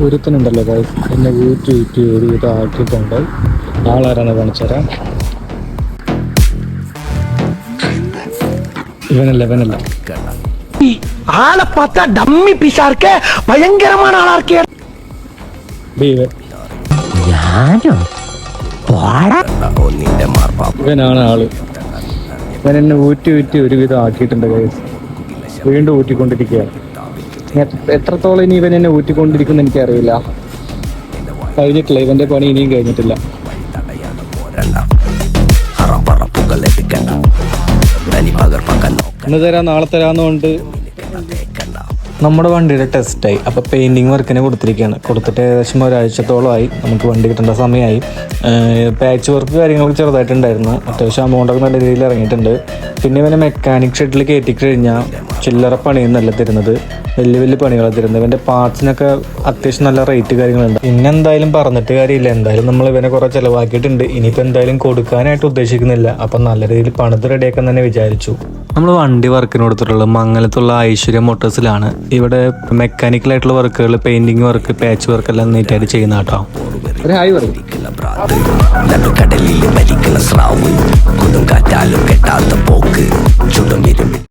ഒരുത്തനുണ്ടല്ലോ guys, എന്നെ ഊറ്റി ഒരു വിധം ആക്കിയിട്ടുണ്ട്. ആളാരാണ് കാണിച്ചുതരാം. ഇവനല്ല ആളെ பார்த்தா ഡമ്മി പീസാ இருக்கே ഭയങ്കരமான ആളാ இருக்கே. ഇവനാണ് ആള്. ഇവൻ എന്നെ ഊറ്റി ഒരുവിധം ആക്കിയിട്ടുണ്ട് ഗൈസ്. വീണ്ടും ഊറ്റിക്കൊണ്ടിരിക്കുകയാണ്. എത്രത്തോളം ഇനി ഇവൻ എന്നെ ഊറ്റിക്കൊണ്ടിരിക്കുന്ന എനിക്കറിയില്ല. കഴിഞ്ഞിട്ടില്ല, ഇവന്റെ പണി ഇനിയും കഴിഞ്ഞിട്ടില്ല. ഇന്ന് തരാം നാളെ തരാന്നുകൊണ്ട് നമ്മുടെ വണ്ടിയുടെ ടെസ്റ്റായി. അപ്പോൾ പെയിൻറ്റിങ് വർക്കിന് കൊടുത്തിട്ട് ഏകദേശം ഒരാഴ്ചത്തോളമായി. നമുക്ക് വണ്ടി കിട്ടേണ്ട സമയമായി. പാച്ച് വർക്ക് കാര്യങ്ങളൊക്കെ ചെറുതായിട്ടുണ്ടായിരുന്നു. അത്യാവശ്യം അമൗണ്ടൊക്കെ നല്ല രീതിയിൽ ഇറങ്ങിയിട്ടുണ്ട്. പിന്നെ ഇവനെ മെക്കാനിക് ഷെഡിൽ കയറ്റി കഴിഞ്ഞാൽ ചില്ലറ പണിയൊന്നല്ല തരുന്നത്, വലിയ പണികളാണ് തരുന്നത്. ഇവൻ്റെ പാർട്സിനൊക്കെ അത്യാവശ്യം നല്ല റേറ്റ് കാര്യങ്ങളുണ്ട്. പിന്നെ എന്തായാലും പറഞ്ഞിട്ട് കാര്യമില്ല, എന്തായാലും നമ്മൾ ഇവനെ കുറേ ചിലവാക്കിയിട്ടുണ്ട്. ഇനിയിപ്പോൾ എന്തായാലും കൊടുക്കാനായിട്ട് ഉദ്ദേശിക്കുന്നില്ല. അപ്പം നല്ല രീതിയിൽ പണിത് റെഡിയാക്കാൻ തന്നെ വിചാരിച്ചു. നമ്മൾ വണ്ടി വർക്കിന് കൊടുത്തിട്ടുള്ളത് മംഗലത്തുള്ള ഐശ്വര്യ മോട്ടോഴ്സിലാണ്. ഇവിടെ മെക്കാനിക്കലായിട്ടുള്ള വർക്കുകൾ, പെയിന്റിങ് വർക്ക്, പാച്ച് വർക്ക് എല്ലാം നീറ്റായിട്ട് ചെയ്യുന്ന കേട്ടോ. നടുക്കടലിൽ വലിക്കുന്ന സ്രാവ് കൊടുങ്കാറ്റാലും കെട്ടാത്ത പോക്ക് ചുടും